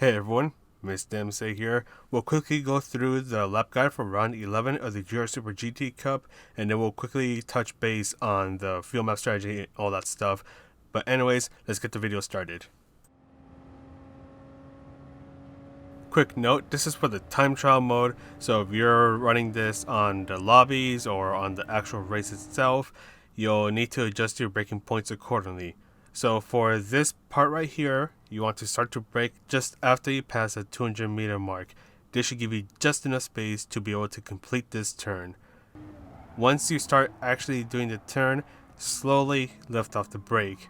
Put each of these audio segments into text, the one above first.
Hey everyone, Miss Dempsey here. We'll quickly go through the lap guide for round 11 of the GR Supra GT Cup, and then we'll quickly touch base on the field map strategy and all that stuff. But anyways, let's get the video started. Quick note, this is for the time trial mode, so if you're running this on the lobbies or on the actual race itself, you'll need to adjust your braking points accordingly. So for this part right here, you want to start to brake just after you pass the 200 meter mark. This should give you just enough space to be able to complete this turn. Once you start actually doing the turn, slowly lift off the brake.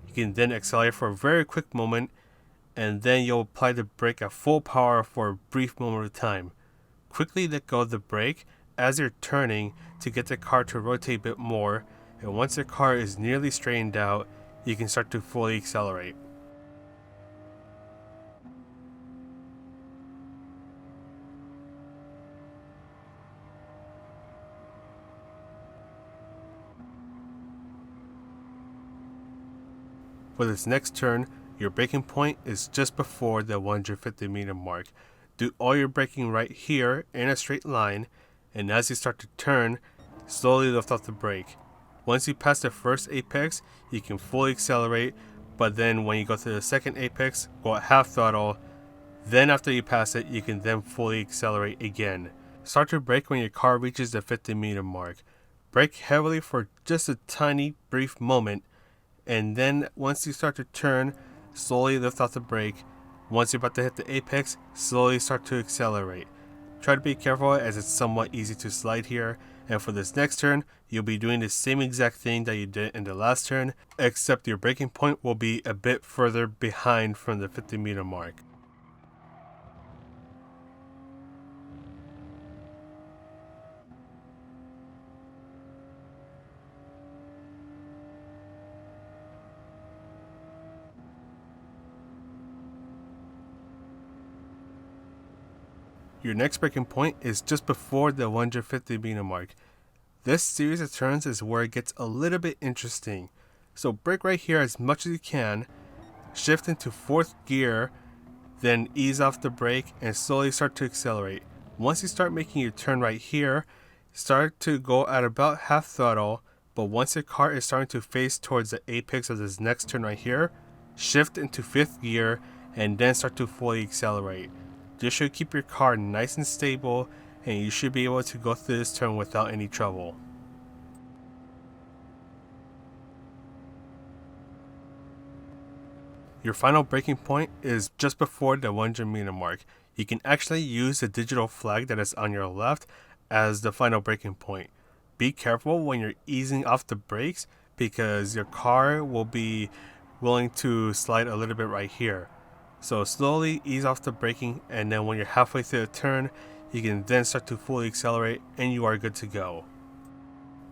You can then accelerate for a very quick moment, and then you'll apply the brake at full power for a brief moment of time. Quickly let go of the brake as you're turning to get the car to rotate a bit more, and once your car is nearly straightened out, you can start to fully accelerate. For this next turn, your braking point is just before the 150 meter mark. Do all your braking right here in a straight line, and as you start to turn, slowly lift off the brake. Once you pass the first apex, you can fully accelerate, but then when you go to the second apex, go at half throttle. Then after you pass it, you can then fully accelerate again. Start to brake when your car reaches the 50 meter mark. Brake heavily for just a tiny brief moment, and then once you start to turn, slowly lift off the brake. Once you're about to hit the apex, slowly start to accelerate. Try to be careful as it's somewhat easy to slide here, and for this next turn, you'll be doing the same exact thing that you did in the last turn, except your braking point will be a bit further behind from the 50 meter mark. Your next braking point is just before the 150 meter mark. This series of turns is where it gets a little bit interesting. So brake right here as much as you can, shift into 4th gear, then ease off the brake and slowly start to accelerate. Once you start making your turn right here, start to go at about half throttle, but once your car is starting to face towards the apex of this next turn right here, shift into 5th gear and then start to fully accelerate. This should keep your car nice and stable, and you should be able to go through this turn without any trouble. Your final braking point is just before the 100 meter mark. You can actually use the digital flag that is on your left as the final braking point. Be careful when you're easing off the brakes because your car will be willing to slide a little bit right here. So slowly ease off the braking, and then when you're halfway through the turn, you can then start to fully accelerate and you are good to go.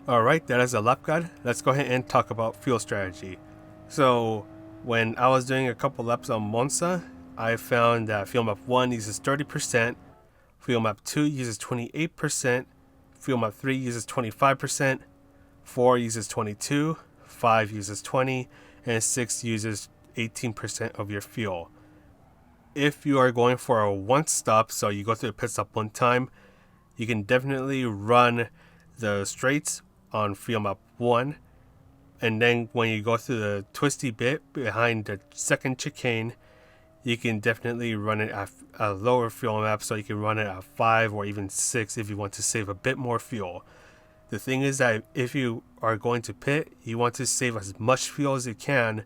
Alright, that is the lap guide. Let's go ahead and talk about fuel strategy. So when I was doing a couple laps on Monza, I found that fuel map 1 uses 30%, fuel map 2 uses 28%, fuel map 3 uses 25%, 4 uses 22%, 5 uses 20%, and 6 uses 18% of your fuel. If you are going for a one stop, so you go through the pit stop one time, you can definitely run the straights on fuel map 1, and then when you go through the twisty bit behind the second chicane, you can definitely run it at a lower fuel map, so you can run it at 5 or even 6 if you want to save a bit more fuel. The thing is that if you are going to pit, you want to save as much fuel as you can.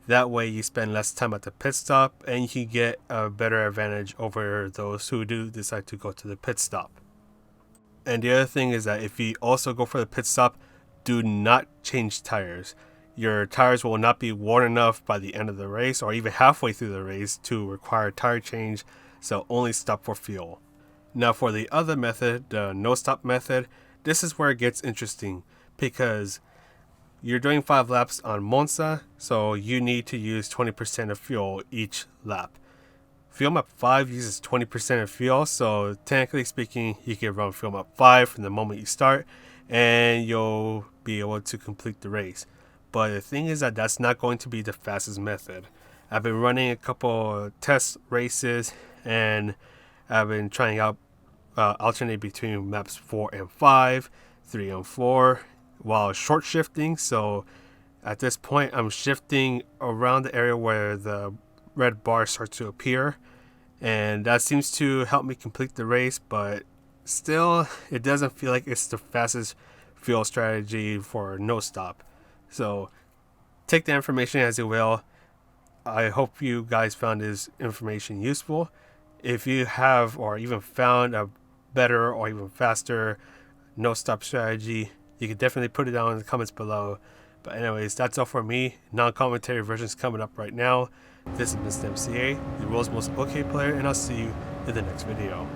That way you spend less time at the pit stop and you can get a better advantage over those who do decide to go to the pit stop. And the other thing is that if you also go for the pit stop, do not change tires. Your tires will not be worn enough by the end of the race or even halfway through the race to require a tire change, so only stop for fuel. Now for the other method, the no stop method, this is where it gets interesting because you're doing 5 laps on Monza, so you need to use 20% of fuel each lap. Fuel map 5 uses 20% of fuel, so technically speaking, you can run fuel map 5 from the moment you start, and you'll be able to complete the race. But the thing is that that's not going to be the fastest method. I've been running a couple test races, and I've been trying out alternate between maps 4 and 5, 3 and 4, while short shifting. So at this point, I'm shifting around the area where the red bars start to appear, and that seems to help me complete the race. But still, it doesn't feel like it's the fastest fuel strategy for no stop. So take the information as you will. I hope you guys found this information useful. If you have or even found a better or even faster no stop strategy, you can definitely put it down in the comments below. But anyways, that's all for me. Non-commentary versions coming up right now. This is Mr. MCA, the world's most okay player, and I'll see you in the next video.